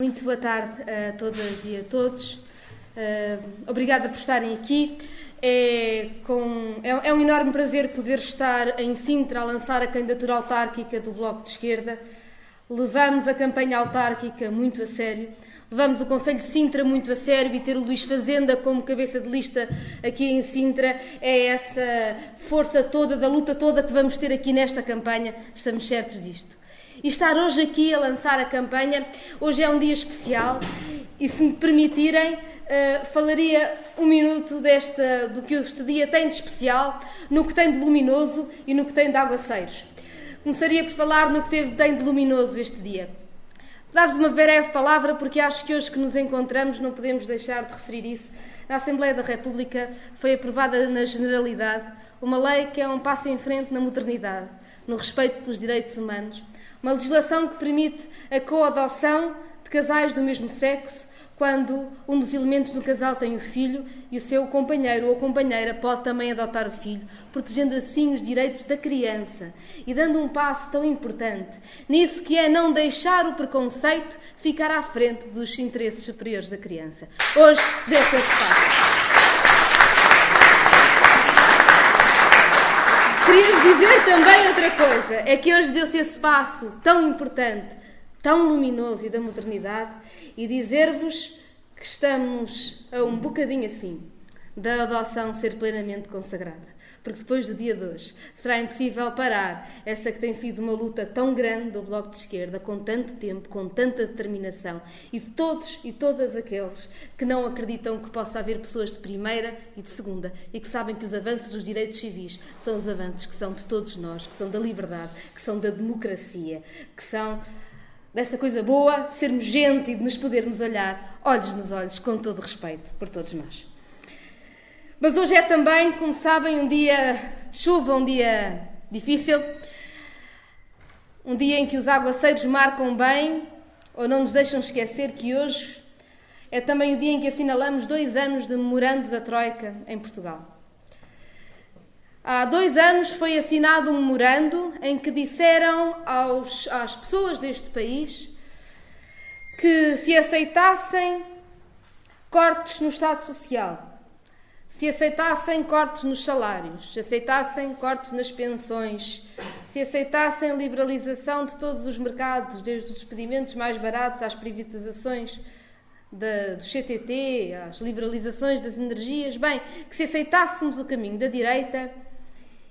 Muito boa tarde a todas e a todos. Obrigada por estarem aqui. É um enorme prazer poder estar em Sintra a lançar a candidatura autárquica do Bloco de Esquerda. Levamos a campanha autárquica muito a sério. Levamos o Conselho de Sintra muito a sério e ter o Luís Fazenda como cabeça de lista aqui em Sintra é essa força toda, da luta toda que vamos ter aqui nesta campanha. Estamos certos disto. E estar hoje aqui a lançar a campanha, hoje é um dia especial e, se me permitirem, falaria um minuto do que este dia tem de especial, no que tem de luminoso e no que tem de aguaceiros. Começaria por falar no que tem de luminoso este dia. Dar-vos uma breve palavra, porque acho que hoje que nos encontramos não podemos deixar de referir isso. Na Assembleia da República foi aprovada na generalidade uma lei que é um passo em frente na modernidade, no respeito pelos direitos humanos. Uma legislação que permite a coadoção de casais do mesmo sexo quando um dos elementos do casal tem o filho e o seu companheiro ou companheira pode também adotar o filho, protegendo assim os direitos da criança e dando um passo tão importante nisso que é não deixar o preconceito ficar à frente dos interesses superiores da criança. Hoje deu-se esse passo. Queria-vos dizer também outra coisa, é que hoje deu-se esse passo tão importante, tão luminoso e da modernidade, e dizer-vos que estamos a um bocadinho assim da adoção ser plenamente consagrada. Porque depois do dia de hoje será impossível parar essa que tem sido uma luta tão grande do Bloco de Esquerda, com tanto tempo, com tanta determinação, e de todos e todas aqueles que não acreditam que possa haver pessoas de primeira e de segunda e que sabem que os avanços dos direitos civis são os avanços que são de todos nós, que são da liberdade, que são da democracia, que são dessa coisa boa de sermos gente e de nos podermos olhar olhos nos olhos com todo respeito por todos nós. Mas hoje é também, como sabem, um dia de chuva, um dia difícil, um dia em que os aguaceiros marcam bem ou não nos deixam esquecer que hoje é também o dia em que assinalamos 2 anos de memorando da Troika em Portugal. Há 2 anos foi assinado um memorando em que disseram às pessoas deste país que se aceitassem cortes no Estado Social, se aceitassem cortes nos salários, se aceitassem cortes nas pensões, se aceitassem a liberalização de todos os mercados, desde os despedimentos mais baratos às privatizações do CTT, às liberalizações das energias, bem, que se aceitássemos o caminho da direita,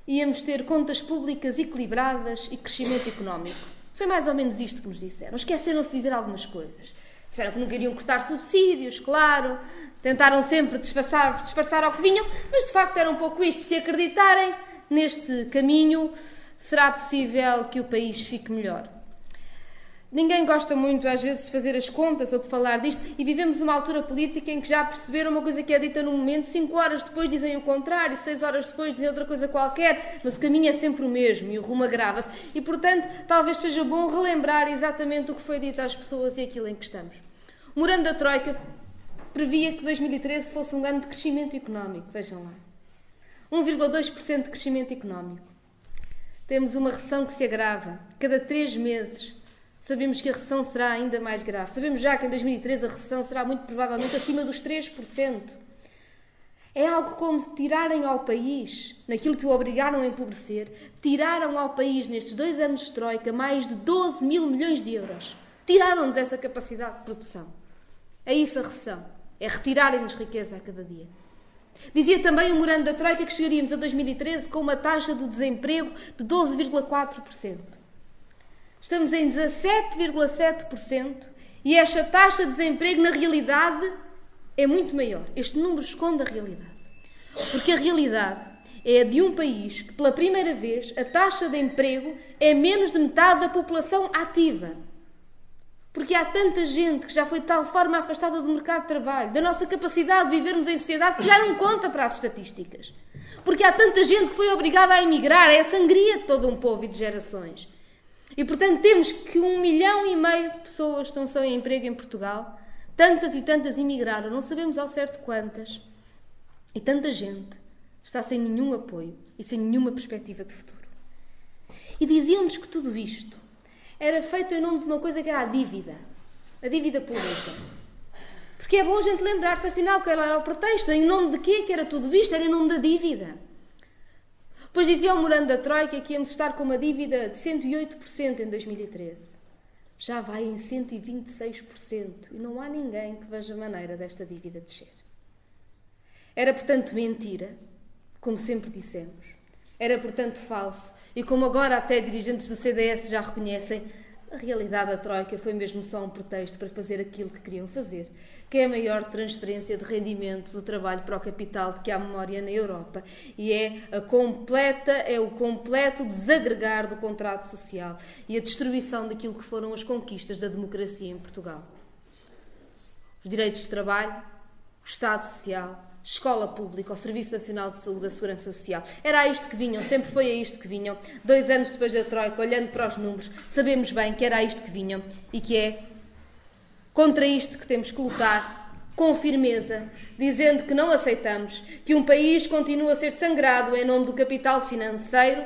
íamos ter contas públicas equilibradas e crescimento económico. Foi mais ou menos isto que nos disseram. Esqueceram-se de dizer algumas coisas. Disseram que não queriam cortar subsídios, claro. Tentaram sempre disfarçar ao que vinham, mas de facto era um pouco isto. Se acreditarem neste caminho, será possível que o país fique melhor. Ninguém gosta muito, às vezes, de fazer as contas ou de falar disto, e vivemos uma altura política em que já perceberam uma coisa que é dita num momento, 5 horas depois dizem o contrário, 6 horas depois dizem outra coisa qualquer, mas o caminho é sempre o mesmo e o rumo agrava-se. E, portanto, talvez seja bom relembrar exatamente o que foi dito às pessoas e aquilo em que estamos. O memorando da Troika previa que 2013 fosse um ano de crescimento económico, vejam lá. 1,2% de crescimento económico. Temos uma recessão que se agrava. Cada 3 meses sabemos que a recessão será ainda mais grave. Sabemos já que em 2013 a recessão será muito provavelmente acima dos 3%. É algo como tirarem ao país, naquilo que o obrigaram a empobrecer, tiraram ao país nestes 2 anos de Troika mais de 12 mil milhões de euros. Tiraram-nos essa capacidade de produção. É isso a recessão. É retirarem-nos riqueza a cada dia. Dizia também o memorando da Troika que chegaríamos a 2013 com uma taxa de desemprego de 12,4%. Estamos em 17,7% e esta taxa de desemprego, na realidade, é muito maior. Este número esconde a realidade. Porque a realidade é a de um país que, pela primeira vez, a taxa de emprego é menos de metade da população ativa. Porque há tanta gente que já foi de tal forma afastada do mercado de trabalho, da nossa capacidade de vivermos em sociedade, que já não conta para as estatísticas. Porque há tanta gente que foi obrigada a emigrar, é a sangria de todo um povo e de gerações. E, portanto, temos que 1,5 milhão de pessoas estão sem emprego em Portugal. Tantas e tantas emigraram, não sabemos ao certo quantas. E tanta gente está sem nenhum apoio e sem nenhuma perspectiva de futuro. E diziam-nos que tudo isto era feito em nome de uma coisa que era a dívida. a dívida pública. Porque é bom a gente lembrar-se, afinal, qual era o pretexto, em nome de quê que era tudo isto, era em nome da dívida. Pois dizia o memorando da Troika que íamos estar com uma dívida de 108% em 2013. Já vai em 126% e não há ninguém que veja maneira desta dívida descer. Era, portanto, mentira, como sempre dissemos. Era, portanto, falso. E como agora até dirigentes do CDS já reconhecem, a realidade da Troika foi mesmo só um pretexto para fazer aquilo que queriam fazer, que é a maior transferência de rendimento do trabalho para o capital de que há memória na Europa. E é o completo desagregar do contrato social e a destruição daquilo que foram as conquistas da democracia em Portugal. Os direitos de trabalho, o Estado Social, escola pública, o Serviço Nacional de Saúde, a Segurança Social. Era a isto que vinham, sempre foi a isto que vinham. 2 anos depois da Troika, olhando para os números, sabemos bem que era a isto que vinham e que é contra isto que temos que lutar com firmeza, dizendo que não aceitamos que um país continue a ser sangrado em nome do capital financeiro,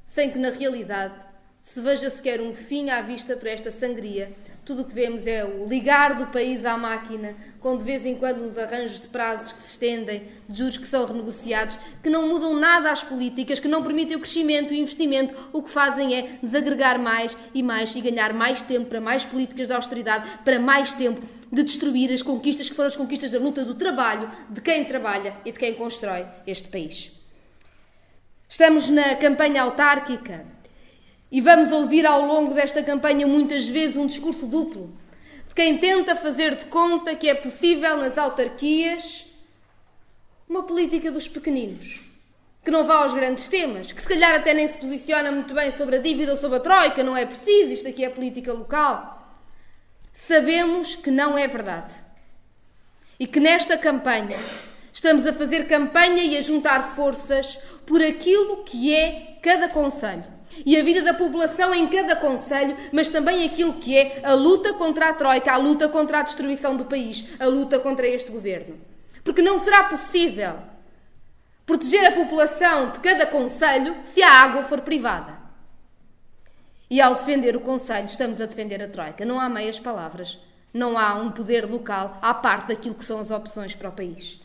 sem que na realidade se veja sequer um fim à vista para esta sangria. Tudo o que vemos é o ligar do país à máquina, com de vez em quando uns arranjos de prazos que se estendem, de juros que são renegociados, que não mudam nada às políticas, que não permitem o crescimento e o investimento. O que fazem é desagregar mais e ganhar mais tempo para mais políticas de austeridade, para mais tempo de destruir as conquistas que foram as conquistas da luta do trabalho, de quem trabalha e de quem constrói este país. Estamos na campanha autárquica. E vamos ouvir ao longo desta campanha muitas vezes um discurso duplo de quem tenta fazer de conta que é possível nas autarquias uma política dos pequeninos, que não vá aos grandes temas, que se calhar até nem se posiciona muito bem sobre a dívida ou sobre a Troika, não é preciso, isto aqui é política local. Sabemos que não é verdade. E que nesta campanha estamos a fazer campanha e a juntar forças por aquilo que é cada concelho. E a vida da população em cada concelho, mas também aquilo que é a luta contra a Troika, a luta contra a destruição do país, a luta contra este governo. Porque não será possível proteger a população de cada concelho se a água for privada. E ao defender o concelho, estamos a defender a Troika. Não há meias palavras. Não há um poder local à parte daquilo que são as opções para o país.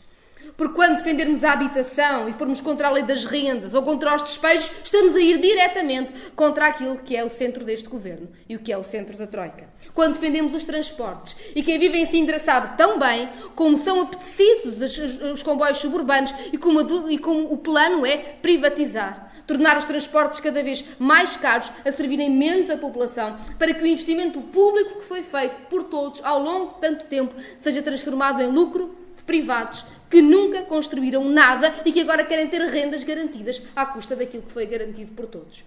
Porque quando defendermos a habitação e formos contra a lei das rendas ou contra os despejos, estamos a ir diretamente contra aquilo que é o centro deste governo e o que é o centro da Troika. Quando defendemos os transportes, e quem vive em Sintra sabe tão bem como são apetecidos os comboios suburbanos e como o plano é privatizar. Tornar os transportes cada vez mais caros, a servirem menos à população, para que o investimento público que foi feito por todos ao longo de tanto tempo seja transformado em lucro de privados que nunca construíram nada e que agora querem ter rendas garantidas à custa daquilo que foi garantido por todos.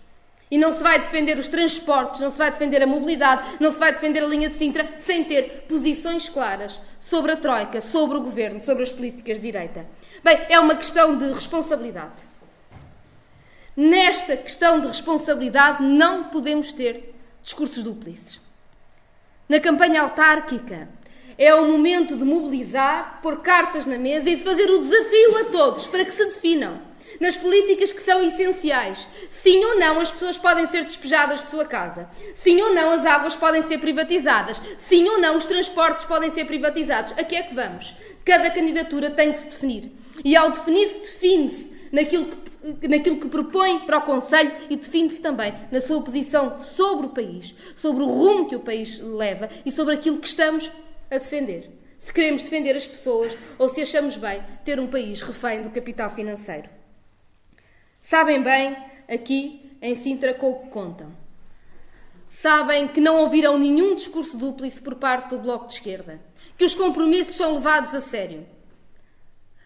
E não se vai defender os transportes, não se vai defender a mobilidade, não se vai defender a linha de Sintra sem ter posições claras sobre a Troika, sobre o governo, sobre as políticas de direita. Bem, é uma questão de responsabilidade. Nesta questão de responsabilidade não podemos ter discursos duplices. Na campanha autárquica é o momento de mobilizar, pôr cartas na mesa e de fazer o desafio a todos para que se definam nas políticas que são essenciais. Sim ou não as pessoas podem ser despejadas de sua casa. Sim ou não as águas podem ser privatizadas. Sim ou não os transportes podem ser privatizados. A que é que vamos? Cada candidatura tem que se definir. E ao definir-se, define-se naquilo que propõe para o Conselho e define-se também na sua posição sobre o país, sobre o rumo que o país leva e sobre aquilo que estamos a defender. Se queremos defender as pessoas ou se achamos bem ter um país refém do capital financeiro. Sabem bem, aqui em Sintra, com o que contam. Sabem que não ouviram nenhum discurso dúplice por parte do Bloco de Esquerda, que os compromissos são levados a sério.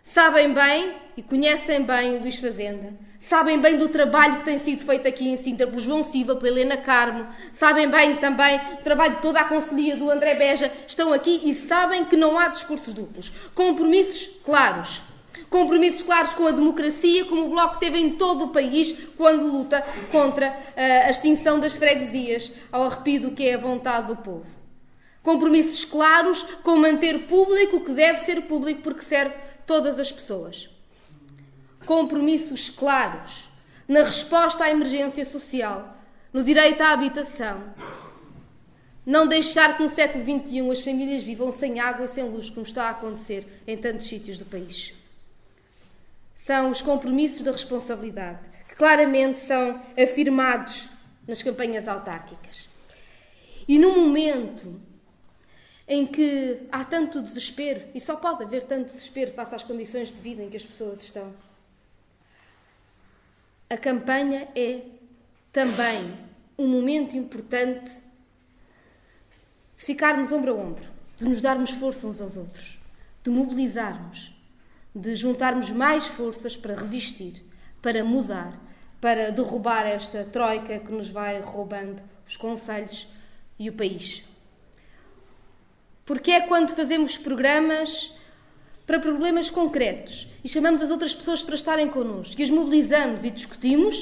Sabem bem e conhecem bem o Luís Fazenda. Sabem bem do trabalho que tem sido feito aqui em Sintra pelo João Silva, pela Helena Carmo. Sabem bem também do trabalho de toda a conselhia do André Beja. Estão aqui e sabem que não há discursos duplos. Compromissos claros. Compromissos claros com a democracia, como o Bloco teve em todo o país quando luta contra a extinção das freguesias, ao arrepio do que é a vontade do povo. Compromissos claros com manter público o que deve ser público porque serve todas as pessoas. Compromissos claros na resposta à emergência social, no direito à habitação, Não deixar que no século XXI as famílias vivam sem água e sem luz, como está a acontecer em tantos sítios do país. São os compromissos da responsabilidade, que claramente são afirmados nas campanhas autárquicas. E no momento em que há tanto desespero, e só pode haver tanto desespero face às condições de vida em que as pessoas estão, a campanha é também um momento importante de ficarmos ombro a ombro, de nos darmos força uns aos outros, de mobilizarmos, de juntarmos mais forças para resistir, para mudar, para derrubar esta troika que nos vai roubando os concelhos e o país. Porque é quando fazemos programas para problemas concretos e chamamos as outras pessoas para estarem connosco e as mobilizamos e discutimos,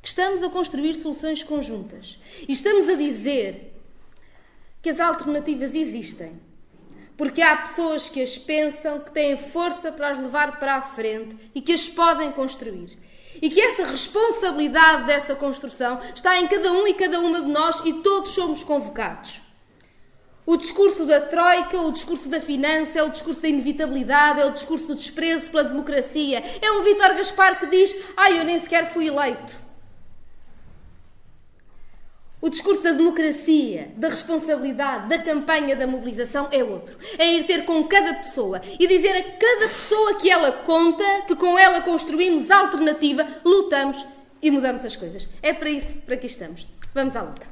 que estamos a construir soluções conjuntas. E estamos a dizer que as alternativas existem. Porque há pessoas que as pensam, que têm força para as levar para a frente e que as podem construir. E que essa responsabilidade dessa construção está em cada um e cada uma de nós e todos somos convocados. O discurso da troika, o discurso da finança, é o discurso da inevitabilidade, é o discurso do desprezo pela democracia. É um Vítor Gaspar que diz: eu nem sequer fui eleito. O discurso da democracia, da responsabilidade, da campanha, da mobilização é outro. É ir ter com cada pessoa e dizer a cada pessoa que ela conta, que com ela construímos alternativa, lutamos e mudamos as coisas. É para isso para que estamos. Vamos à luta.